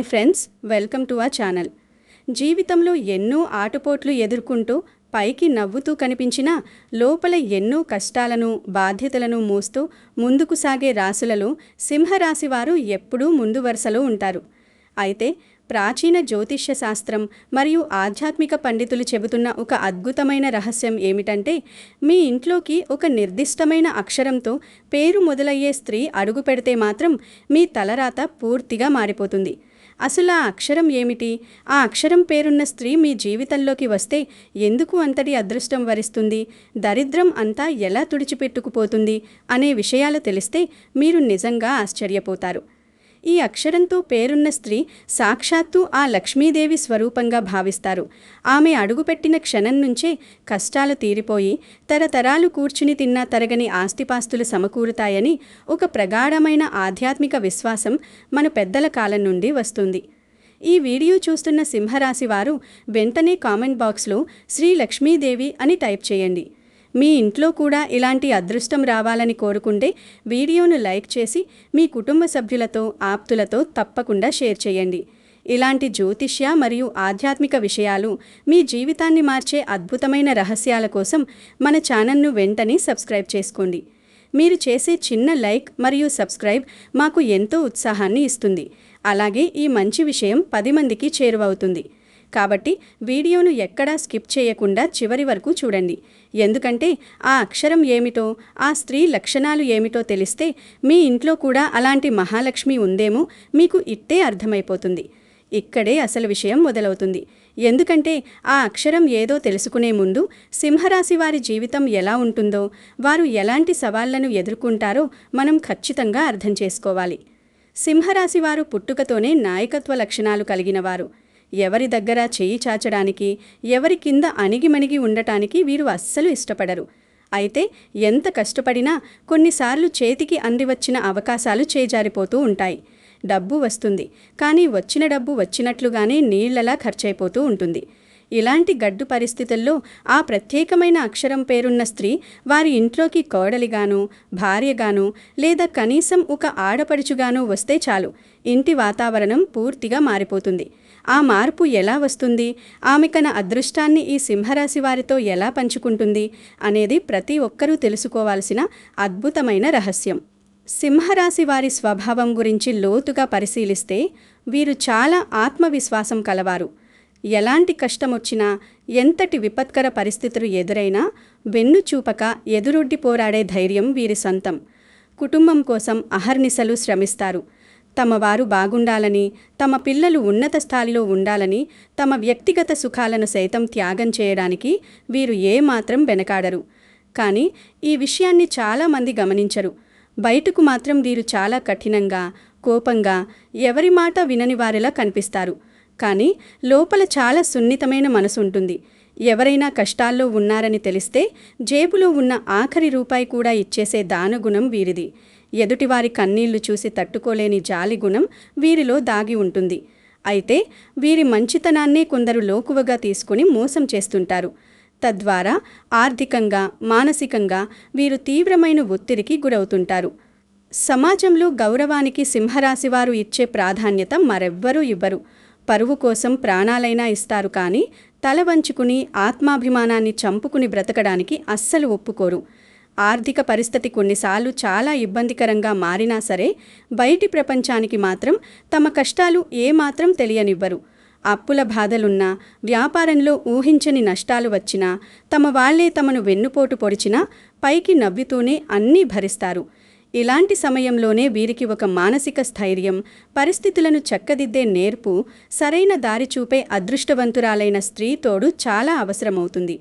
Hi friends, welcome to our channel. జీవితంలో ఎన్నో ఆటుపోట్లు ఎదుర్కొంటూ పైకి నవ్వుతూ కనిపించినా లోపల ఎన్నో కష్టాలను, బాధ్యతలను మోస్తూ ముందుకు సాగే రాశులలో సింహరాశి వారు ఎప్పుడూ ముందు వరుసలో ఉంటారు. అయితే ప్రాచీన జ్యోతిష్య శాస్త్రం మరియు ఆధ్యాత్మిక పండితులు చెబుతున్న ఒక అద్భుతమైన రహస్యం ఏమిటంటే, మీ ఇంట్లోకి ఒక నిర్దిష్టమైన అక్షరంతో పేరు మొదలయ్యే స్త్రీ అడుగు పెడితే మాత్రం మీ తలరాత పూర్తిగా మారిపోతుంది. అసలు ఆ అక్షరం ఏమిటి? ఆ అక్షరం పేరున్న స్త్రీ మీ జీవితంలోకి వస్తే ఎందుకు అంతటి అదృష్టం వరిస్తుంది? దరిద్రం అంతా ఎలా తుడిచిపెట్టుకుపోతుంది అనే విషయాలు తెలిస్తే మీరు నిజంగా ఆశ్చర్యపోతారు. ఈ అక్షరంతో పేరున్న స్త్రీ సాక్షాత్తు ఆ లక్ష్మీదేవి స్వరూపంగా భావిస్తారు. ఆమె అడుగుపెట్టిన క్షణం నుంచే కష్టాలు తీరిపోయి తరతరాలు కూర్చుని తిన్నా తరగని ఆస్తిపాస్తులు సమకూరుతాయని ఒక ప్రగాఢమైన ఆధ్యాత్మిక విశ్వాసం మన పెద్దల కాలం నుండి వస్తుంది. ఈ వీడియో చూస్తున్న సింహరాశి వారు వెంటనే కామెంట్ బాక్స్లో శ్రీ లక్ష్మీదేవి అని టైప్ చేయండి. మీ ఇంట్లో కూడా ఇలాంటి అదృష్టం రావాలని కోరుకుంటే వీడియోను లైక్ చేసి మీ కుటుంబ సభ్యులతో, ఆప్తులతో తప్పకుండా షేర్ చేయండి. ఇలాంటి జ్యోతిష్య మరియు ఆధ్యాత్మిక విషయాలు, మీ జీవితాన్ని మార్చే అద్భుతమైన రహస్యాల కోసం మన ఛానల్ను వెంటనే సబ్స్క్రైబ్ చేసుకోండి. మీరు చేసే చిన్న లైక్ మరియు సబ్స్క్రైబ్ మాకు ఎంతో ఉత్సాహాన్ని ఇస్తుంది. అలాగే ఈ మంచి విషయం 10 మందికి చేరువవుతుంది. కాబట్టి వీడియోను ఎక్కడా స్కిప్ చేయకుండా చివరి వరకు చూడండి. ఎందుకంటే ఆ అక్షరం ఏమిటో, ఆ స్త్రీ లక్షణాలు ఏమిటో తెలిస్తే మీ ఇంట్లో కూడా అలాంటి మహాలక్ష్మి ఉందేమో మీకు ఇట్టే అర్థమైపోతుంది. ఇక్కడే అసలు విషయం మొదలవుతుంది. ఎందుకంటే ఆ అక్షరం ఏదో తెలుసుకునే ముందు సింహరాశి వారి జీవితం ఎలా ఉంటుందో, వారు ఎలాంటి సవాళ్లను ఎదుర్కొంటారో మనం ఖచ్చితంగా అర్థం చేసుకోవాలి. సింహరాశి వారు పుట్టుకతోనే నాయకత్వ లక్షణాలు కలిగినవారు. ఎవరి దగ్గర చేయి చాచడానికి, ఎవరి కింద అణిగిమణిగి ఉండటానికి వీరు అస్సలు ఇష్టపడరు. అయితే ఎంత కష్టపడినా కొన్నిసార్లు చేతికి అందివచ్చిన అవకాశాలు చేజారిపోతూ ఉంటాయి. డబ్బు వస్తుంది, కానీ వచ్చిన డబ్బు వచ్చినట్లుగానే నీళ్లలా ఖర్చయిపోతూ ఉంటుంది. ఇలాంటి గడ్డు పరిస్థితుల్లో ఆ ప్రత్యేకమైన అక్షరం పేరున్న స్త్రీ వారి ఇంట్లోకి కోడలిగానో, భార్యగానో లేదా కనీసం ఒక ఆడపడుచుగానో వస్తే చాలు, ఇంటి వాతావరణం పూర్తిగా మారిపోతుంది. ఆ మార్పు ఎలా వస్తుంది? ఆమె కన అదృష్టాన్ని ఈ సింహరాశి వారితో ఎలా పంచుకుంటుంది అనేది ప్రతి ఒక్కరూ తెలుసుకోవాల్సిన అద్భుతమైన రహస్యం. సింహరాశి వారి స్వభావం గురించి లోతుగా పరిశీలిస్తే వీరు చాలా ఆత్మవిశ్వాసం కలవారు. ఎలాంటి కష్టమొచ్చినా, ఎంతటి విపత్కర పరిస్థితులు ఎదురైనా వెన్ను చూపక ఎదురొడ్డి పోరాడే ధైర్యం వీరి సొంతం. కుటుంబం కోసం అహర్నిశలు శ్రమిస్తారు. తమ వారు బాగుండాలని, తమ పిల్లలు ఉన్నత స్థాయిలో ఉండాలని, తమ వ్యక్తిగత సుఖాలను సైతం త్యాగం చేయడానికి వీరు ఏమాత్రం వెనకాడరు. కానీ ఈ విషయాన్ని చాలామంది గమనించరు. బయటకు మాత్రం వీరు చాలా కఠినంగా, కోపంగా, ఎవరి మాట వినని వారిలా కనిపిస్తారు. కానీ లోపల చాలా సున్నితమైన మనసు ఉంటుంది. ఎవరైనా కష్టాల్లో ఉన్నారని తెలిస్తే జేబులో ఉన్న ఆఖరి రూపాయి కూడా ఇచ్చేసే దానగుణం వీరిది. ఎదుటివారి కన్నీళ్లు చూసి తట్టుకోలేని జాలి గుణం వీరిలో దాగి ఉంటుంది. అయితే వీరి మంచితనాన్నే కొందరు లోకువగా తీసుకుని మోసం చేస్తుంటారు. తద్వారా ఆర్థికంగా, మానసికంగా వీరు తీవ్రమైన ఒత్తిడికి గురవుతుంటారు. సమాజంలో గౌరవానికి సింహరాశి వారు ఇచ్చే ప్రాధాన్యత మరెవ్వరూ ఇవ్వరు. పరువు కోసం ప్రాణాలైనా ఇస్తారు, కానీ తల వంచుకుని ఆత్మాభిమానాన్ని చంపుకుని బ్రతకడానికి అస్సలు ఒప్పుకోరు. ఆర్థిక పరిస్థితి కొన్నిసార్లు చాలా ఇబ్బందికరంగా మారినా సరే బయటి ప్రపంచానికి మాత్రం తమ కష్టాలు ఏమాత్రం తెలియనివ్వరు. అప్పుల బాధలున్నా, వ్యాపారంలో ఊహించని నష్టాలు వచ్చినా, తమ వాళ్లే తమను వెన్నుపోటు పొడిచినా పైకి నవ్వుతూనే అన్నీ భరిస్తారు. ఇలాంటి సమయంలోనే వీరికి ఒక మానసిక స్థైర్యం, పరిస్థితులను చక్కదిద్దే నేర్పు, సరైన దారి చూపే అదృష్టవంతురాలైన స్త్రీ తోడు చాలా అవసరమవుతుంది.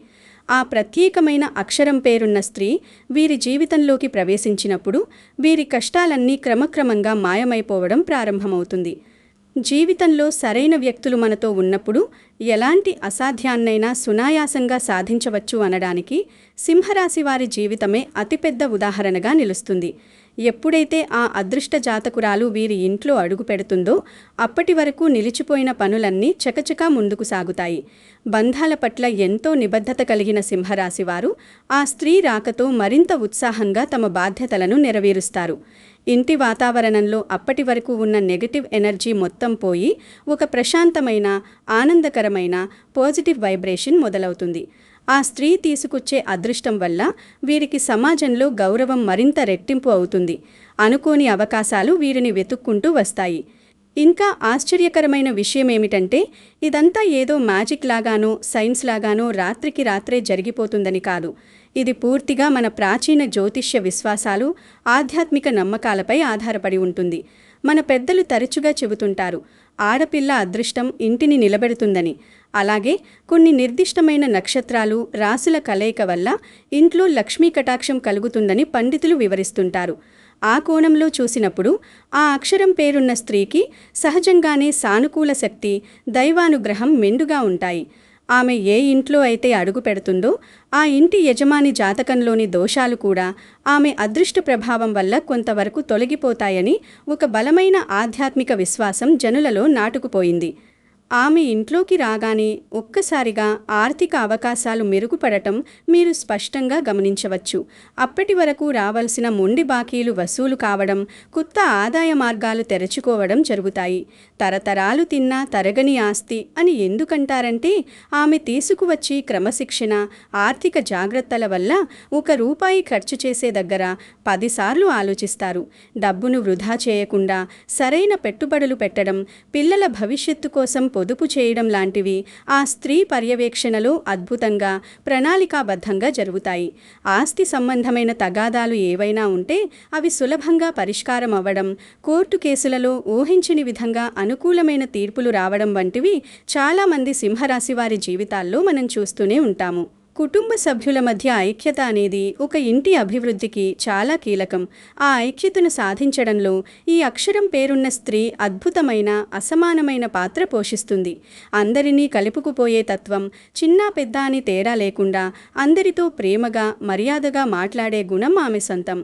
ఆ ప్రత్యేకమైన అక్షరం పేరున్న స్త్రీ వీరి జీవితంలోకి ప్రవేశించినప్పుడు వీరి కష్టాలన్నీ క్రమక్రమంగా మాయమైపోవడం ప్రారంభమవుతుంది. జీవితంలో సరైన వ్యక్తులు మనతో ఉన్నప్పుడు ఎలాంటి అసాధ్యాన్నైనా సునాయాసంగా సాధించవచ్చు అనడానికి సింహరాశి వారి జీవితమే అతిపెద్ద ఉదాహరణగా నిలుస్తుంది. ఎప్పుడైతే ఆ అదృష్ట జాతకురాలు వీరి ఇంట్లో అడుగు పెడుతుందో అప్పటి వరకు నిలిచిపోయిన పనులన్నీ చకచకా ముందుకు సాగుతాయి. బంధాల పట్ల ఎంతో నిబద్ధత కలిగిన సింహరాశి వారు ఆ స్త్రీ రాకతో మరింత ఉత్సాహంగా తమ బాధ్యతలను నెరవేరుస్తారు. ఇంటి వాతావరణంలో అప్పటి వరకు ఉన్న నెగటివ్ ఎనర్జీ మొత్తం పోయి ఒక ప్రశాంతమైన, ఆనందకరమైన, పాజిటివ్ వైబ్రేషన్ మొదలవుతుంది. ఆ స్త్రీ తీసుకొచ్చే అదృష్టం వల్ల వీరికి సమాజంలో గౌరవం మరింత రెట్టింపు అవుతుంది. అనుకోని అవకాశాలు వీరిని వెతుక్కుంటూ వస్తాయి. ఇంకా ఆశ్చర్యకరమైన విషయమేమిటంటే, ఇదంతా ఏదో మ్యాజిక్ లాగానో, సైన్స్ లాగానో రాత్రికి రాత్రే జరిగిపోతుందని కాదు. ఇది పూర్తిగా మన ప్రాచీన జ్యోతిష్య విశ్వాసాలు, ఆధ్యాత్మిక నమ్మకాలపై ఆధారపడి ఉంటుంది. మన పెద్దలు తరచుగా చెబుతుంటారు, ఆడపిల్ల అదృష్టం ఇంటిని నిలబెడుతుందని. అలాగే కొన్ని నిర్దిష్టమైన నక్షత్రాలు, రాశుల కలయిక వల్ల ఇంట్లో లక్ష్మీ కటాక్షం కలుగుతుందని పండితులు వివరిస్తుంటారు. ఆ కోణంలో చూసినప్పుడు ఆ అక్షరం పేరున్న స్త్రీకి సహజంగానే సానుకూల శక్తి, దైవానుగ్రహం మెండుగా ఉంటాయి. ఆమె ఏ ఇంట్లో అయితే అడుగు పెడుతుందో ఆ ఇంటి యజమాని జాతకంలోని దోషాలు కూడా ఆమె అదృష్ట ప్రభావం వల్ల కొంతవరకు తొలగిపోతాయని ఒక బలమైన ఆధ్యాత్మిక విశ్వాసం జనులలో నాటుకుపోయింది. ఆమె ఇంట్లోకి రాగానే ఒక్కసారిగా ఆర్థిక అవకాశాలు మెరుగుపడటం మీరు స్పష్టంగా గమనించవచ్చు. అప్పటి వరకు రావాల్సిన మొండి బాకీలు వసూలు కావడం, కొత్త ఆదాయ మార్గాలు తెరుచుకోవడం జరుగుతాయి. తరతరాలు తిన్నా తరగని ఆస్తి అని ఎందుకంటారంటే, ఆమె తీసుకువచ్చి క్రమశిక్షణ, ఆర్థిక జాగ్రత్తల వల్ల ₹1 ఖర్చు చేసే దగ్గర 10 సార్లు ఆలోచిస్తారు. డబ్బును వృధా చేయకుండా సరైన పెట్టుబడులు పెట్టడం, పిల్లల భవిష్యత్తు కోసం పొదుపు చేయడం లాంటివి ఆ స్త్రీ పర్యవేక్షణలో అద్భుతంగా, ప్రణాళికాబద్ధంగా జరుగుతాయి. ఆస్తి సంబంధమైన తగాదాలు ఏవైనా ఉంటే అవి సులభంగా పరిష్కారం అవ్వడం, కోర్టు కేసులలో ఊహించని విధంగా అనుకూలమైన తీర్పులు రావడం వంటివి చాలామంది సింహరాశి వారి జీవితాల్లో మనం చూస్తూనే ఉంటాము. కుటుంబ సభ్యుల మధ్య ఐక్యత అనేది ఒక ఇంటి అభివృద్ధికి చాలా కీలకం. ఆ ఐక్యతను సాధించడంలో ఈ అక్షరం పేరున్న స్త్రీ అద్భుతమైన, అసమానమైన పాత్ర పోషిస్తుంది. అందరినీ కలుపుకుపోయే తత్వం, చిన్నా పెద్ద అని తేడా లేకుండా అందరితో ప్రేమగా, మర్యాదగా మాట్లాడే గుణం ఆమె సొంతం.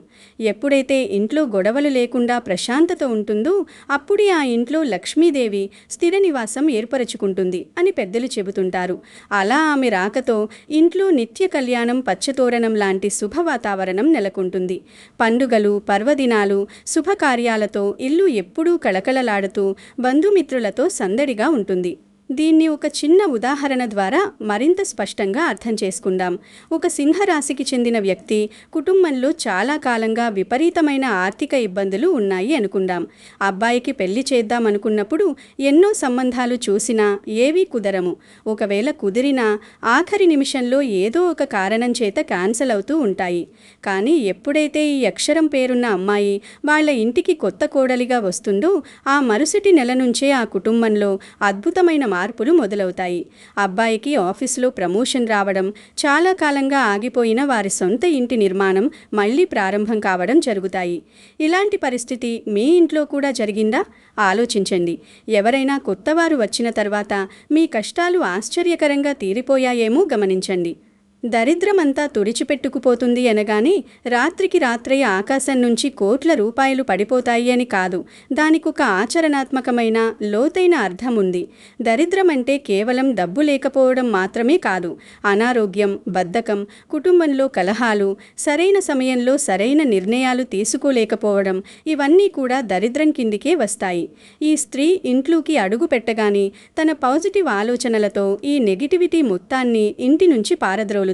ఎప్పుడైతే ఇంట్లో గొడవలు లేకుండా ప్రశాంతత ఉంటుందో అప్పుడే ఆ ఇంట్లో లక్ష్మీదేవి స్థిర నివాసం ఏర్పరచుకుంటుంది అని పెద్దలు చెబుతుంటారు. అలా ఆమె రాకతో ఇంట్లో నిత్య కళ్యాణం, పచ్చతోరణం లాంటి శుభ వాతావరణం నెలకొంటుంది. పండుగలు, పర్వదినాలు, శుభకార్యాలతో ఇల్లు ఎప్పుడూ కళకళలాడుతూ బంధుమిత్రులతో సందడిగా ఉంటుంది. దీన్ని ఒక చిన్న ఉదాహరణ ద్వారా మరింత స్పష్టంగా అర్థం చేసుకుందాం. ఒక సింహరాశికి చెందిన వ్యక్తి కుటుంబంలో చాలా కాలంగా విపరీతమైన ఆర్థిక ఇబ్బందులు ఉన్నాయి అనుకుందాం. అబ్బాయికి పెళ్లి చేద్దాం అనుకున్నప్పుడు ఎన్నో సంబంధాలు చూసినా ఏవీ కుదరము. ఒకవేళ కుదిరినా ఆఖరి నిమిషంలో ఏదో ఒక కారణం చేత క్యాన్సల్ అవుతూ ఉంటాయి. కానీ ఎప్పుడైతే ఈ అక్షరం పేరున్న అమ్మాయి వాళ్ళ ఇంటికి కొత్త కోడలిగా వస్తుందో ఆ మరుసటి నెల నుంచే ఆ కుటుంబంలో అద్భుతమైన మార్పులు మొదలవుతాయి. అబ్బాయికి ఆఫీసులో ప్రమోషన్ రావడం, చాలా కాలంగా ఆగిపోయిన వారి సొంత ఇంటి నిర్మాణం మళ్లీ ప్రారంభం కావడం జరుగుతాయి. ఇలాంటి పరిస్థితి మీ ఇంట్లో కూడా జరిగిందా? ఆలోచించండి. ఎవరైనా కొత్తవారు వచ్చిన తర్వాత మీ కష్టాలు ఆశ్చర్యకరంగా తీరిపోయాయేమో గమనించండి. దరిద్రమంతా తుడిచిపెట్టుకుపోతుంది అనగానే రాత్రికి రాత్రే ఆకాశం నుంచి కోట్ల రూపాయలు పడిపోతాయి అని కాదు. దానికొక ఆచరణాత్మకమైన, లోతైన అర్థం ఉంది. దరిద్రమంటే కేవలం డబ్బు లేకపోవడం మాత్రమే కాదు. అనారోగ్యం, బద్ధకం, కుటుంబంలో కలహాలు, సరైన సమయంలో సరైన నిర్ణయాలు తీసుకోలేకపోవడం, ఇవన్నీ కూడా దరిద్రం కిందికే వస్తాయి. ఈ స్త్రీ ఇంట్లోకి అడుగు పెట్టగానే తన పాజిటివ్ ఆలోచనలతో ఈ నెగిటివిటీ మొత్తాన్ని ఇంటి నుంచి పారద్రోలుతుంది.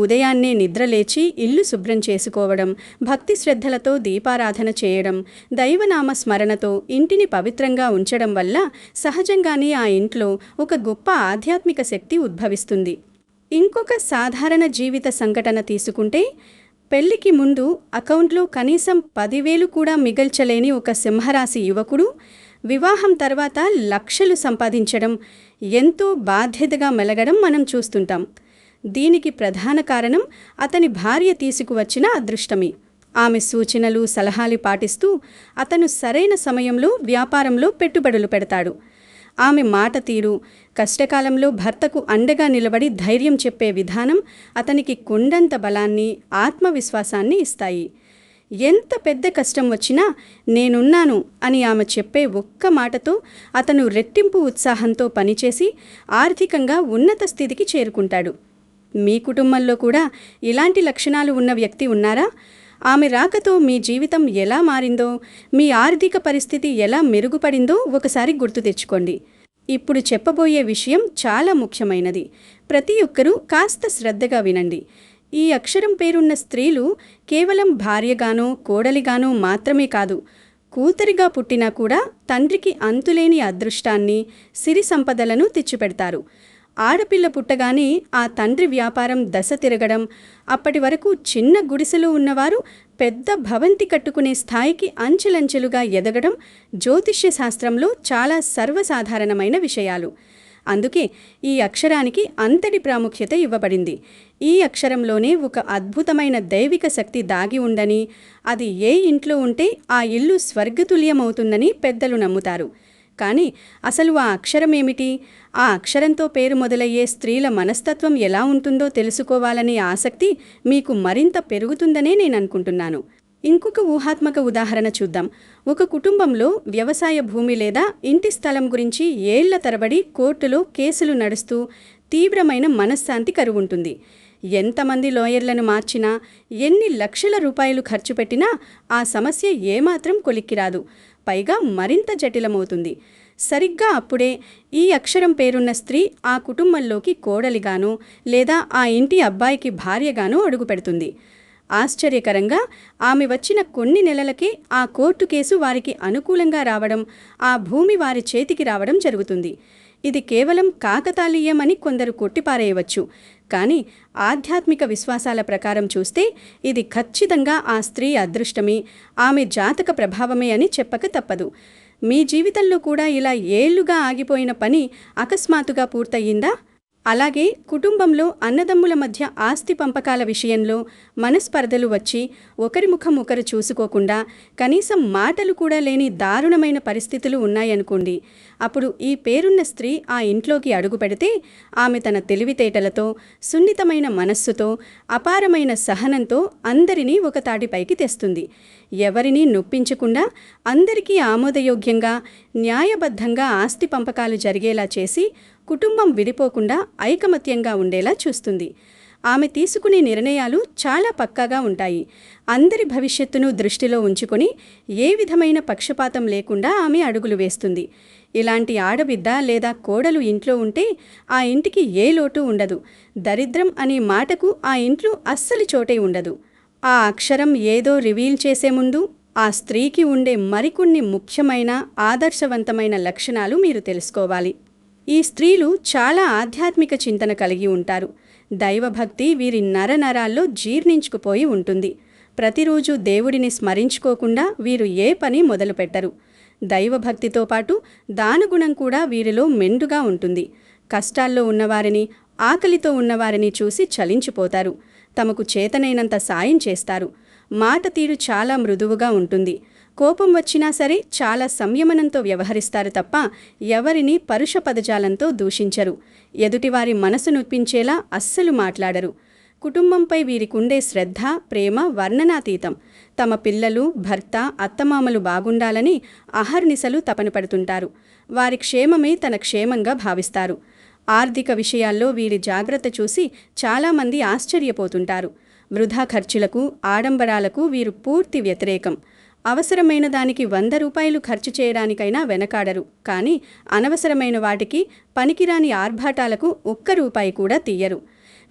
ఉదయాన్నే నిద్రలేచి ఇల్లు శుభ్రం చేసుకోవడం, భక్తి శ్రద్ధలతో దీపారాధన చేయడం, దైవనామ స్మరణతో ఇంటిని పవిత్రంగా ఉంచడం వల్ల సహజంగానే ఆ ఇంట్లో ఒక గొప్ప ఆధ్యాత్మిక శక్తి ఉద్భవిస్తుంది. ఇంకొక సాధారణ జీవిత సంఘటన తీసుకుంటే, పెళ్లికి ముందు అకౌంట్లో కనీసం 10,000 కూడా మిగల్చలేని ఒక సింహరాశి యువకుడు వివాహం తర్వాత లక్షలు సంపాదించడం, ఎంతో బాధ్యతగా మెలగడం మనం చూస్తుంటాం. దీనికి ప్రధాన కారణం అతని భార్య తీసుకువచ్చిన అదృష్టమే. ఆమె సూచనలు, సలహాలు పాటిస్తూ అతను సరైన సమయంలో వ్యాపారంలో పెట్టుబడులు పెడతాడు. ఆమె మాట తీరు, కష్టకాలంలో భర్తకు అండగా నిలబడి ధైర్యం చెప్పే విధానం అతనికి కొండంత బలాన్ని, ఆత్మవిశ్వాసాన్ని ఇస్తాయి. ఎంత పెద్ద కష్టం వచ్చినా నేనున్నాను అని ఆమె చెప్పే ఒక్క మాటతో అతను రెట్టింపు ఉత్సాహంతో పనిచేసి ఆర్థికంగా ఉన్నత స్థితికి చేరుకుంటాడు. మీ కుటుంబంలో కూడా ఇలాంటి లక్షణాలు ఉన్న వ్యక్తి ఉన్నారా? ఆమె రాకతో మీ జీవితం ఎలా మారిందో, మీ ఆర్థిక పరిస్థితి ఎలా మెరుగుపడిందో ఒకసారి గుర్తు తెచ్చుకోండి. ఇప్పుడు చెప్పబోయే విషయం చాలా ముఖ్యమైనది. ప్రతి ఒక్కరూ కాస్త శ్రద్ధగా వినండి. ఈ అక్షరం పేరున్న స్త్రీలు కేవలం భార్యగానో కోడలిగానో మాత్రమే కాదు, కూతురిగా పుట్టినా కూడా తండ్రికి అంతులేని అదృష్టాన్ని, సిరి సంపదలను తెచ్చిపెడతారు. ఆడపిల్ల పుట్టగానే ఆ తండ్రి వ్యాపారం దశ తిరగడం, అప్పటి వరకు చిన్న గుడిసెలో ఉన్నవారు పెద్ద భవంతి కట్టుకునే స్థాయికి అంచెలంచెలుగా ఎదగడం జ్యోతిష్య శాస్త్రంలో చాలా సర్వసాధారణమైన విషయాలు. అందుకే ఈ అక్షరానికి అంతటి ప్రాముఖ్యత ఇవ్వబడింది. ఈ అక్షరంలోనే ఒక అద్భుతమైన దైవిక శక్తి దాగి ఉందని, అది ఏ ఇంట్లో ఉంటే ఆ ఇల్లు స్వర్గతుల్యమవుతుందని పెద్దలు నమ్ముతారు. కానీ అసలు ఆ అక్షరమేమిటి? ఆ అక్షరంతో పేరు మొదలయ్యే స్త్రీల మనస్తత్వం ఎలా ఉంటుందో తెలుసుకోవాలనే ఆసక్తి మీకు మరింత పెరుగుతుందనే నేను అనుకుంటున్నాను. ఇంకొక ఊహాత్మక ఉదాహరణ చూద్దాం. ఒక కుటుంబంలో వ్యవసాయ భూమి లేదా ఇంటి స్థలం గురించి ఏళ్ల తరబడి కోర్టులో కేసులు నడుస్తూ తీవ్రమైన మనశ్శాంతి కరువుంటుంది. ఎంతమంది లాయర్లను మార్చినా, ఎన్ని లక్షల రూపాయలు ఖర్చు పెట్టినా ఆ సమస్య ఏమాత్రం కొలిక్కిరాదు. పైగా మరింత జటిలమవుతుంది. సరిగ్గా అప్పుడే ఈ అక్షరం పేరున్న స్త్రీ ఆ కుటుంబంలోకి కోడలిగానో లేదా ఆ ఇంటి అబ్బాయికి భార్యగానో అడుగుపెడుతుంది. ఆశ్చర్యకరంగా ఆమె వచ్చిన కొన్ని నెలలకే ఆ కోర్టు కేసు వారికి అనుకూలంగా రావడం, ఆ భూమి వారి చేతికి రావడం జరుగుతుంది. ఇది కేవలం కాకతాళీయమని కొందరు కొట్టిపారేయవచ్చు. కానీ ఆధ్యాత్మిక విశ్వాసాల ప్రకారం చూస్తే ఇది ఖచ్చితంగా ఆ స్త్రీ అదృష్టమే, ఆమె జాతక ప్రభావమే అని చెప్పక తప్పదు. మీ జీవితంలో కూడా ఇలా ఏళ్లుగా ఆగిపోయిన పని అకస్మాత్తుగా పూర్తయిందా? అలాగే కుటుంబంలో అన్నదమ్ముల మధ్య ఆస్తి పంపకాల విషయంలో మనస్పర్ధలు వచ్చి ఒకరి ముఖం ఒకరు చూసుకోకుండా కనీసం మాటలు కూడా లేని దారుణమైన పరిస్థితులు ఉన్నాయనుకోండి. అప్పుడు ఈ పేరున్న స్త్రీ ఆ ఇంట్లోకి అడుగు పెడితే ఆమె తన తెలివితేటలతో, సున్నితమైన మనస్సుతో, అపారమైన సహనంతో అందరినీ ఒక తాటిపైకి తెస్తుంది. ఎవరినీ నొప్పించకుండా అందరికీ ఆమోదయోగ్యంగా, న్యాయబద్ధంగా ఆస్తి పంపకాలు జరిగేలా చేసి కుటుంబం విడిపోకుండా ఐకమత్యంగా ఉండేలా చూస్తుంది. ఆమె తీసుకునే నిర్ణయాలు చాలా పక్కాగా ఉంటాయి. అందరి భవిష్యత్తును దృష్టిలో ఉంచుకొని ఏ విధమైన పక్షపాతం లేకుండా ఆమె అడుగులు వేస్తుంది. ఇలాంటి ఆడబిడ్డ లేదా కోడలు ఇంట్లో ఉంటే ఆ ఇంటికి ఏ లోటు ఉండదు. దరిద్రం అనే మాటకు ఆ ఇంట్లో అస్సలు చోటే ఉండదు. ఆ అక్షరం ఏదో రివీల్ చేసే ముందు ఆ స్త్రీకి ఉండే మరికొన్ని ముఖ్యమైన ఆదర్శవంతమైన లక్షణాలు మీరు తెలుసుకోవాలి. ఈ స్త్రీలు చాలా ఆధ్యాత్మిక చింతన కలిగి ఉంటారు. దైవభక్తి వీరి నరనరాల్లో జీర్ణించుకుపోయి ఉంటుంది. ప్రతిరోజు దేవుడిని స్మరించుకోకుండా వీరు ఏ పని మొదలుపెట్టరు. దైవభక్తితో పాటు దానగుణం కూడా వీరిలో మెండుగా ఉంటుంది. కష్టాల్లో ఉన్నవారిని, ఆకలితో ఉన్నవారిని చూసి చలించిపోతారు. తమకు చేతనైనంత సాయం చేస్తారు. మాట తీరు చాలా మృదువుగా ఉంటుంది. కోపం వచ్చినా సరే చాలా సంయమనంతో వ్యవహరిస్తారు తప్ప ఎవరిని పరుష పదజాలంతో దూషించరు. ఎదుటివారి మనసు నొప్పించేలా అస్సలు మాట్లాడరు. కుటుంబంపై వీరికుండే శ్రద్ధ, ప్రేమ వర్ణనాతీతం. తమ పిల్లలు, భర్త, అత్తమామలు బాగుండాలని అహర్నిశలు తపన పడుతుంటారు. వారి క్షేమమే తన క్షేమంగా భావిస్తారు. ఆర్థిక విషయాల్లో వీరి జాగ్రత్త చూసి చాలామంది ఆశ్చర్యపోతుంటారు. వృధా ఖర్చులకు, ఆడంబరాలకు వీరు పూర్తి వ్యతిరేకం. అవసరమైన దానికి 100 రూపాయలు ఖర్చు చేయడానికైనా వెనకాడరు. కానీ అనవసరమైన వాటికి, పనికిరాని ఆర్భాటాలకు 1 రూపాయి కూడా తీయరు.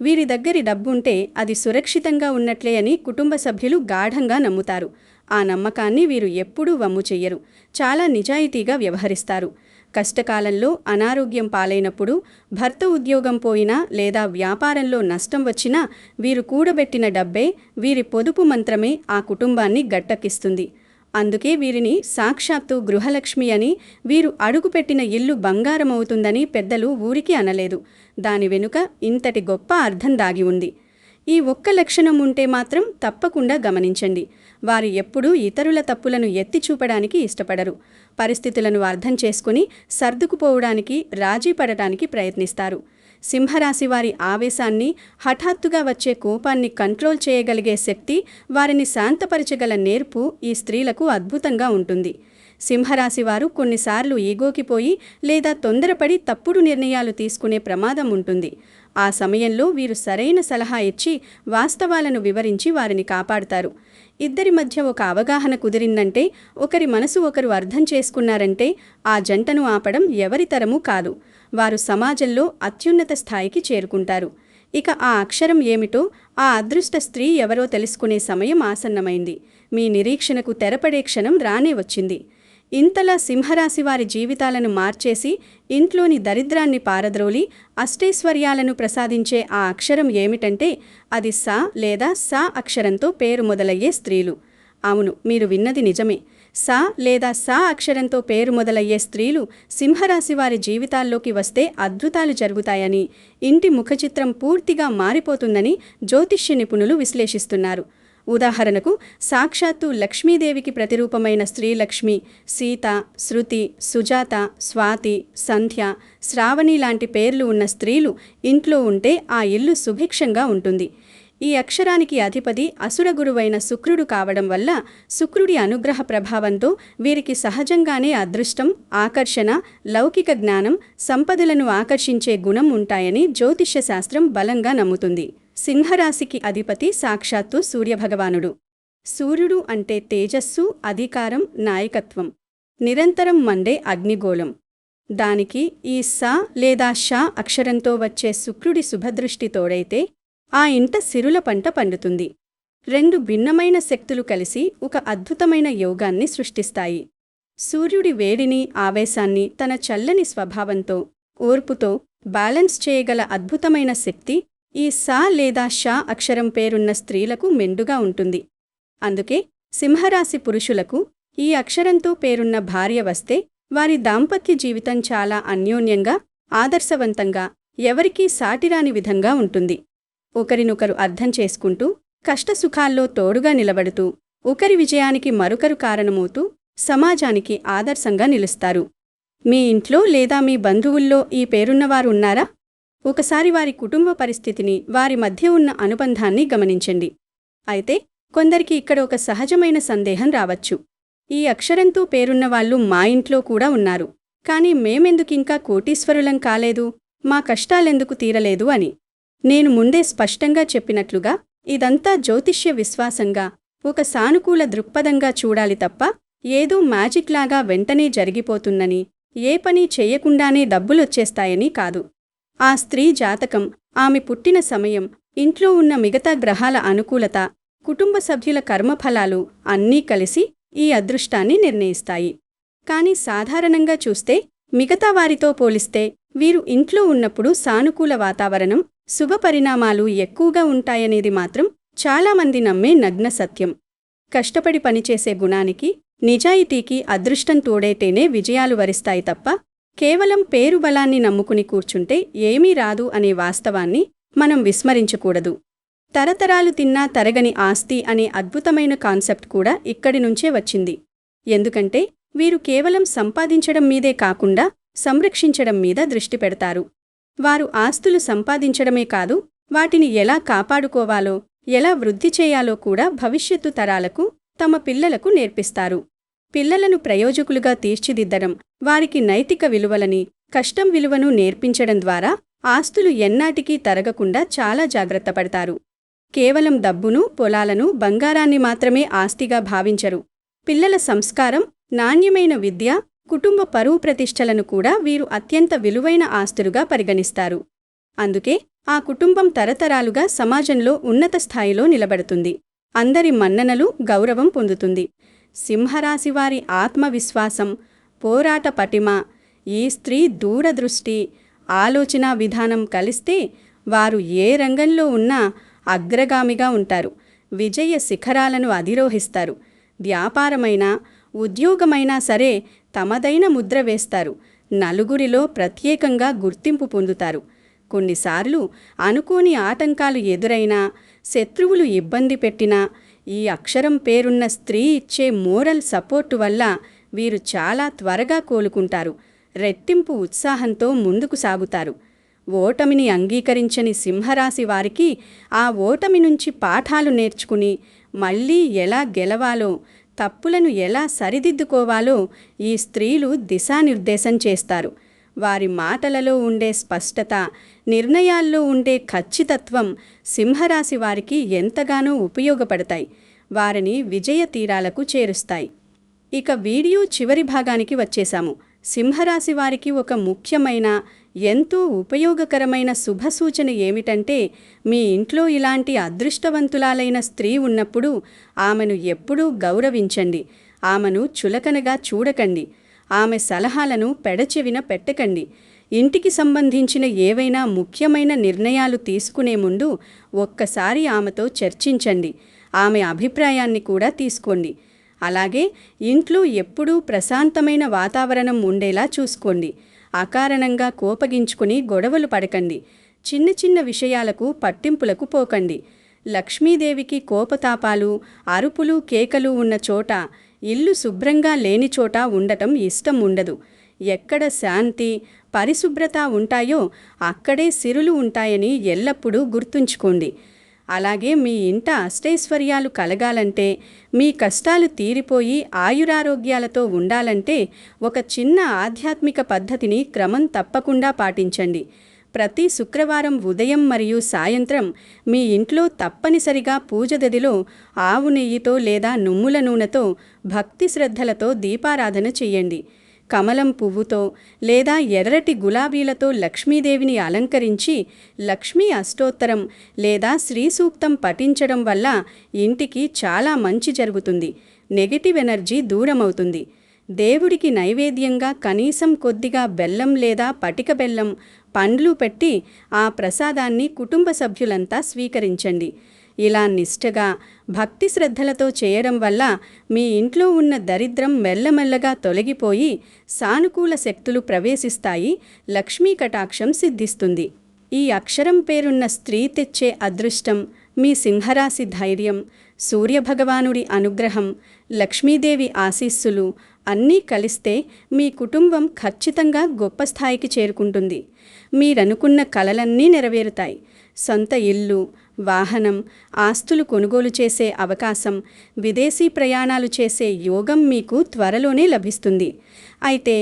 వీరి దగ్గరి డబ్బుంటే అది సురక్షితంగా ఉన్నట్లే అని కుటుంబ సభ్యులు గాఢంగా నమ్ముతారు. ఆ నమ్మకాన్ని వీరు ఎప్పుడూ వమ్ము చెయ్యరు. చాలా నిజాయితీగా వ్యవహరిస్తారు. కష్టకాలంలో అనారోగ్యం పాలైనప్పుడు, భర్త ఉద్యోగం పోయినా లేదా వ్యాపారంలో నష్టం వచ్చినా వీరు కూడబెట్టిన డబ్బే, వీరి పొదుపు మంత్రమే ఆ కుటుంబాన్ని గట్టెక్కిస్తుంది. అందుకే వీరిని సాక్షాత్తు గృహలక్ష్మి అని, వీరు అడుగుపెట్టిన ఇల్లు బంగారమవుతుందని పెద్దలు ఊరికి అనలేదు. దాని వెనుక ఇంతటి గొప్ప అర్థం దాగి ఉంది. ఈ ఒక్క లక్షణం ఉంటే మాత్రం తప్పకుండా గమనించండి. వారు ఎప్పుడూ ఇతరుల తప్పులను ఎత్తి చూపడానికి ఇష్టపడరు. పరిస్థితులను అర్థం చేసుకుని సర్దుకుపోవడానికి, రాజీ పడటానికి ప్రయత్నిస్తారు. సింహరాశి వారి ఆవేశాన్ని, హఠాత్తుగా వచ్చే కోపాన్ని కంట్రోల్ చేయగలిగే శక్తి, వారిని శాంతపరచగల నేర్పు ఈ స్త్రీలకు అద్భుతంగా ఉంటుంది. సింహరాశి వారు కొన్నిసార్లు ఈగోకి పోయి లేదా తొందరపడి తప్పుడు నిర్ణయాలు తీసుకునే ప్రమాదం ఉంటుంది. ఆ సమయంలో వీరు సరైన సలహా ఇచ్చి వాస్తవాలను వివరించి వారిని కాపాడుతారు. ఇద్దరి మధ్య ఒక అవగాహన కుదిరిందంటే, ఒకరి మనసు ఒకరు అర్థం చేసుకున్నారంటే ఆ జంటను ఆపడం ఎవరితరమూ కాదు. వారు సమాజంలో అత్యున్నత స్థాయికి చేరుకుంటారు. ఇక ఆ అక్షరం ఏమిటో, ఆ అదృష్ట స్త్రీ ఎవరో తెలుసుకునే సమయం ఆసన్నమైంది. మీ నిరీక్షణకు తెరపడే క్షణం రానే వచ్చింది. ఇంతలా సింహరాశి వారి జీవితాలను మార్చేసి, ఇంట్లోని దరిద్రాన్ని పారద్రోలి అష్టైశ్వర్యాలను ప్రసాదించే ఆ అక్షరం ఏమిటంటే, అది స లేదా స అక్షరంతో పేరు మొదలయ్యే స్త్రీలు. అవును, మీరు విన్నది నిజమే. స లేదా స అక్షరంతో పేరు మొదలయ్యే స్త్రీలు సింహరాశి వారి జీవితాల్లోకి వస్తే అద్భుతాలు జరుగుతాయని, ఇంటి ముఖచిత్రం పూర్తిగా మారిపోతుందని జ్యోతిష్య నిపుణులు విశ్లేషిస్తున్నారు. ఉదాహరణకు, సాక్షాత్తు లక్ష్మీదేవికి ప్రతిరూపమైన శ్రీలక్ష్మి, సీత, శృతి, సుజాత, స్వాతి, సంధ్య, శ్రావణి లాంటి పేర్లు ఉన్న స్త్రీలు ఇంట్లో ఉంటే ఆ ఇల్లు సుభిక్షంగా ఉంటుంది. ఈ అక్షరానికి అధిపతి అసురగురువైన శుక్రుడు కావడం వల్ల శుక్రుడి అనుగ్రహ ప్రభావంతో వీరికి సహజంగానే అదృష్టం, ఆకర్షణ, లౌకిక జ్ఞానం, సంపదలను ఆకర్షించే గుణం ఉంటాయని జ్యోతిష్య శాస్త్రం బలంగా నమ్ముతుంది. సింహరాశికి అధిపతి సాక్షాత్తు సూర్యభగవానుడు. సూర్యుడు అంటే తేజస్సు, అధికారం, నాయకత్వం. నిరంతరం మండే అగ్నిగోళం. దానికి ఈ స లేదా ష అక్షరంతో వచ్చే శుక్రుడి శుభదృష్టి తోడైతే ఆ ఇంట సిరుల పంట పండుతుంది. రెండు భిన్నమైన శక్తులు కలిసి ఒక అద్భుతమైన యోగాన్ని సృష్టిస్తాయి. సూర్యుడి వేడిని, ఆవేశాన్ని తన చల్లని స్వభావంతో, ఓర్పుతో బ్యాలెన్స్ చేయగల అద్భుతమైన శక్తి ఈ స లేదా ష అక్షరం పేరున్న స్త్రీలకు మెండుగా ఉంటుంది. అందుకే సింహరాశి పురుషులకు ఈ అక్షరంతో పేరున్న భార్య వస్తే వారి దాంపత్య జీవితం చాలా అన్యోన్యంగా, ఆదర్శవంతంగా, ఎవరికీ సాటిరాని విధంగా ఉంటుంది. ఒకరినొకరు అర్థం చేసుకుంటూ, కష్టసుఖాల్లో తోడుగా నిలబడుతూ, ఒకరి విజయానికి మరొకరు కారణమవుతూ సమాజానికి ఆదర్శంగా నిలుస్తారు. మీ ఇంట్లో లేదా మీ బంధువుల్లో ఈ పేరున్నవారు ఉన్నారా? ఒకసారి వారి కుటుంబ పరిస్థితిని, వారి మధ్య ఉన్న అనుబంధాన్ని గమనించండి. అయితే కొందరికి ఇక్కడ ఒక సహజమైన సందేహం రావచ్చు. ఈ అక్షరంతో పేరున్నవాళ్లు మా ఇంట్లో కూడా ఉన్నారు, కానీ మేమెందుకింకా కోటీశ్వరులం కాలేదు, మా కష్టాలెందుకు తీరలేదు అని. నేను ముందే స్పష్టంగా చెప్పినట్లుగా ఇదంతా జ్యోతిష్య విశ్వాసంగా, ఒక సానుకూల దృక్పథంగా చూడాలి తప్ప ఏదో మ్యాజిక్లాగా వెంటనే జరిగిపోతుందని, ఏ పని చెయ్యకుండానే డబ్బులొచ్చేస్తాయని కాదు. ఆ స్త్రీ జాతకం, ఆమె పుట్టిన సమయం, ఇంట్లో ఉన్న మిగతా గ్రహాల అనుకూలత, కుటుంబ సభ్యుల కర్మఫలాలు అన్నీ కలిసి ఈ అదృష్టాన్ని నిర్ణయిస్తాయి. కానీ సాధారణంగా చూస్తే, మిగతా వారితో పోలిస్తే వీరు ఇంట్లో ఉన్నప్పుడు సానుకూల వాతావరణం, శుభ పరిణామాలు ఎక్కువగా ఉంటాయనేది మాత్రం చాలామంది నమ్మే నగ్న సత్యం. కష్టపడి పనిచేసే గుణానికి, నిజాయితీకి అదృష్టం తోడైతేనే విజయాలు వరిస్తాయి తప్ప, కేవలం పేరు బలాన్ని నమ్ముకుని కూర్చుంటే ఏమీ రాదు అనే వాస్తవాన్ని మనం విస్మరించకూడదు. తరతరాలు తిన్నా తరగని ఆస్తి అనే అద్భుతమైన కాన్సెప్ట్ కూడా ఇక్కడి నుంచే వచ్చింది. ఎందుకంటే వీరు కేవలం సంపాదించడం మీదే కాకుండా సంరక్షించడం మీద దృష్టి పెడతారు. వారు ఆస్తులు సంపాదించడమే కాదు, వాటిని ఎలా కాపాడుకోవాలో, ఎలా వృద్ధి చేయాలో కూడా భవిష్యత్తు తరాలకు, తమ పిల్లలకు నేర్పిస్తారు. పిల్లలను ప్రయోజకులుగా తీర్చిదిద్దడం, వారికి నైతిక విలువలని, కష్టం విలువను నేర్పించడం ద్వారా ఆస్తులు ఎన్నాటికీ తరగకుండా చాలా జాగ్రత్త పడతారు. కేవలం డబ్బును, పొలాలను, బంగారాన్ని మాత్రమే ఆస్తిగా భావించరు. పిల్లల సంస్కారం, నాణ్యమైన విద్య, కుటుంబ పరువు ప్రతిష్టలను కూడా వీరు అత్యంత విలువైన ఆస్తులుగా పరిగణిస్తారు. అందుకే ఆ కుటుంబం తరతరాలుగా సమాజంలో ఉన్నత స్థాయిలో నిలబడుతుంది. అందరి మన్ననలు, గౌరవం పొందుతుంది. సింహరాశివారి ఆత్మవిశ్వాసం, పోరాట పటిమ, ఈ స్త్రీ దూరదృష్టి, ఆలోచనా విధానం కలిస్తే వారు ఏ రంగంలో ఉన్నా అగ్రగామిగా ఉంటారు. విజయ శిఖరాలను అధిరోహిస్తారు. వ్యాపారమైనా, ఉద్యోగమైనా సరే తమదైన ముద్ర వేస్తారు. నలుగురిలో ప్రత్యేకంగా గుర్తింపు పొందుతారు. కొన్నిసార్లు అనుకోని ఆటంకాలు ఎదురైనా, శత్రువులు ఇబ్బంది పెట్టినా ఈ అక్షరం పేరున్న స్త్రీ ఇచ్చే మోరల్ సపోర్టు వల్ల వీరు చాలా త్వరగా కోలుకుంటారు. రెట్టింపు ఉత్సాహంతో ముందుకు సాగుతారు. ఓటమిని అంగీకరించని సింహరాశి వారికి ఆ ఓటమి నుంచి పాఠాలు నేర్చుకుని మళ్ళీ ఎలా గెలవాలో, తప్పులను ఎలా సరిదిద్దుకోవాలో ఈ స్త్రీలు దిశానిర్దేశం చేస్తారు. వారి మాటలలో ఉండే స్పష్టత, నిర్ణయాల్లో ఉండే ఖచ్చితత్వం సింహరాశి వారికి ఎంతగానో ఉపయోగపడతాయి, వారిని విజయ తీరాలకు చేరుస్తాయి. ఇక వీడియో చివరి భాగానికి వచ్చేశాము. సింహరాశి వారికి ఒక ముఖ్యమైన, ఎంతో ఉపయోగకరమైన శుభసూచన ఏమిటంటే, మీ ఇంట్లో ఇలాంటి అదృష్టవంతులాలైన స్త్రీ ఉన్నప్పుడు ఆమెను ఎప్పుడూ గౌరవించండి. ఆమెను చులకనగా చూడకండి. ఆమె సలహాలను పెడచెవిన పెట్టకండి. ఇంటికి సంబంధించిన ఏవైనా ముఖ్యమైన నిర్ణయాలు తీసుకునే ముందు ఒక్కసారి ఆమెతో చర్చించండి. ఆమె అభిప్రాయాన్ని కూడా తీసుకోండి. అలాగే ఇంట్లో ఎప్పుడూ ప్రశాంతమైన వాతావరణం ఉండేలా చూసుకోండి. అకారణంగా కోపగించుకుని గొడవలు పడకండి. చిన్న చిన్న విషయాలకు పట్టింపులకు పోకండి. లక్ష్మీదేవికి కోపతాపాలు, అరుపులు, కేకలు ఉన్న చోట, ఇల్లు శుభ్రంగా లేని చోట ఉండటం ఇష్టం ఉండదు. ఎక్కడ శాంతి, పరిశుభ్రత ఉంటాయో అక్కడే సిరులు ఉంటాయని ఎల్లప్పుడూ గుర్తుంచుకోండి. అలాగే మీ ఇంట అష్టైశ్వర్యాలు కలగాలంటే, మీ కష్టాలు తీరిపోయి ఆయురారోగ్యాలతో ఉండాలంటే ఒక చిన్న ఆధ్యాత్మిక పద్ధతిని క్రమం తప్పకుండా పాటించండి. ప్రతి శుక్రవారం ఉదయం మరియు సాయంత్రం మీ ఇంట్లో తప్పనిసరిగా పూజ గదిలో ఆవు నెయ్యితో లేదా నువ్వుల నూనెతో భక్తి శ్రద్ధలతో దీపారాధన చెయ్యండి. కమలం పువ్వుతో లేదా ఎర్రటి గులాబీలతో లక్ష్మీదేవిని అలంకరించి లక్ష్మీ అష్టోత్తరం లేదా శ్రీ సూక్తం పఠించడం వల్ల ఇంటికి చాలా మంచి జరుగుతుంది. నెగటివ్ ఎనర్జీ దూరమవుతుంది. దేవుడికి నైవేద్యంగా కనీసం కొద్దిగా బెల్లం లేదా పటిక బెల్లం, పండ్లు పెట్టి ఆ ప్రసాదాన్ని కుటుంబ సభ్యులంతా స్వీకరించండి. ఇలా నిష్ఠగా, భక్తి శ్రద్ధలతో చేయడం వల్ల మీ ఇంట్లో ఉన్న దరిద్రం మెల్లమెల్లగా తొలగిపోయి సానుకూల శక్తులు ప్రవేశిస్తాయి. లక్ష్మీ కటాక్షం సిద్ధిస్తుంది. ఈ అక్షరం పేరున్న స్త్రీ తెచ్చే అదృష్టం, మీ సింహరాశి ధైర్యం, సూర్యభగవానుడి అనుగ్రహం, లక్ష్మీదేవి ఆశీస్సులు అన్నీ కలిస్తే మీ కుటుంబం ఖచ్చితంగా గొప్ప స్థాయికి చేరుకుంటుంది. మీరనుకున్న కలలన్నీ నెరవేరుతాయి. సొంత ఇల్లు, వాహనం, ఆస్తులు కొనుగోలు చేసే అవకాశం, విదేశీ ప్రయాణాలు చేసే యోగం మీకు త్వరలోనే లభిస్తుంది. అయితే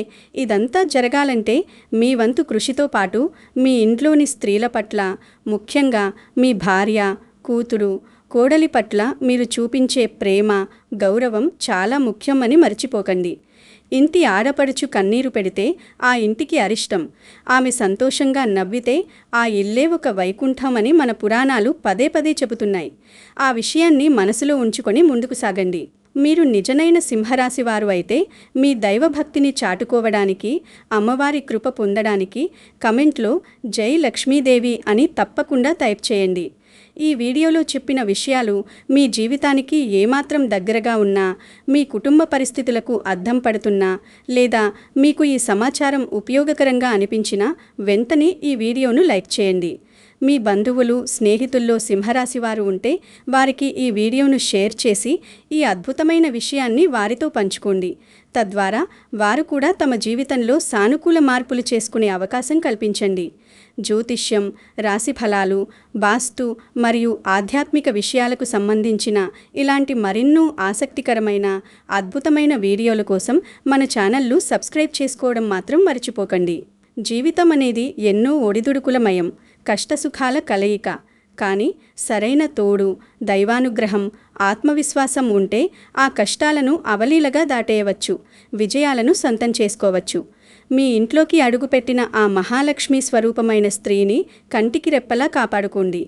ఇదంతా జరగాలంటే మీ వంతు కృషితో పాటు మీ ఇంట్లోని స్త్రీల పట్ల, ముఖ్యంగా మీ భార్య, కూతురు, కోడలి పట్ల మీరు చూపించే ప్రేమ, గౌరవం చాలా ముఖ్యమని మర్చిపోకండి. ఇంటి ఆడపడుచు కన్నీరు పెడితే ఆ ఇంటికి అరిష్టం. ఆమె సంతోషంగా నవ్వితే ఆ ఇల్లే ఒక వైకుంఠం అని మన పురాణాలు పదే పదే చెబుతున్నాయి. ఆ విషయాన్ని మనసులో ఉంచుకొని ముందుకు సాగండి. మీరు నిజమైన సింహరాశి వారు అయితే మీ దైవభక్తిని చాటుకోవడానికి, అమ్మవారి కృప పొందడానికి కమెంట్లో జై లక్ష్మీదేవి అని తప్పకుండా టైప్ చేయండి. ఈ వీడియోలో చెప్పిన విషయాలు మీ జీవితానికి ఏమాత్రం దగ్గరగా ఉన్నా, మీ కుటుంబ పరిస్థితులకు అద్దం పడుతున్నా, లేదా మీకు ఈ సమాచారం ఉపయోగకరంగా అనిపించినా వెంటనే ఈ వీడియోను లైక్ చేయండి. మీ బంధువులు, స్నేహితుల్లో సింహరాశి వారు ఉంటే వారికి ఈ వీడియోను షేర్ చేసి ఈ అద్భుతమైన విషయాన్ని వారితో పంచుకోండి. తద్వారా వారు కూడా తమ జీవితంలో సానుకూల మార్పులు చేసుకునే అవకాశం కల్పించండి. జ్యోతిష్యం, రాశి ఫలాలు, వాస్తు మరియు ఆధ్యాత్మిక విషయాలకు సంబంధించిన ఇలాంటి మరెన్నో ఆసక్తికరమైన, అద్భుతమైన వీడియోల కోసం మన ఛానల్ను సబ్స్క్రైబ్ చేసుకోవడం మాత్రం మర్చిపోకండి. జీవితం అనేది ఎన్నో ఒడిదుడుకులమయం, కష్టసుఖాల కలయిక. కానీ సరైన తోడు, దైవానుగ్రహం, ఆత్మవిశ్వాసం ఉంటే ఆ కష్టాలను అవలీలగా దాటేయవచ్చు, విజయాలను సొంతం చేసుకోవచ్చు. మీ ఇంట్లోకి అడుగుపెట్టిన ఆ మహాలక్ష్మి స్వరూపమైన స్త్రీని కంటికి రెప్పలా కాపాడుకోండి.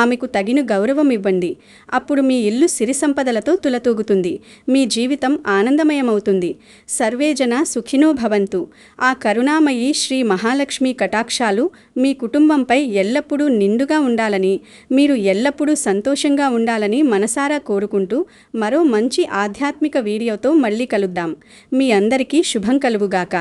ఆమెకు తగిన గౌరవం ఇవ్వండి. అప్పుడు మీ ఇల్లు సిరి సంపదలతో తులతూగుతుంది. మీ జీవితం ఆనందమయమవుతుంది. సర్వేజన సుఖినో భవంతు. ఆ కరుణామయి శ్రీ మహాలక్ష్మి కటాక్షాలు మీ కుటుంబంపై ఎల్లప్పుడూ నిండుగా ఉండాలని, మీరు ఎల్లప్పుడూ సంతోషంగా ఉండాలని మనసారా కోరుకుంటూ మరో మంచి ఆధ్యాత్మిక వీడియోతో మళ్ళీ కలుద్దాం. మీ అందరికీ శుభం కలుగుగాక.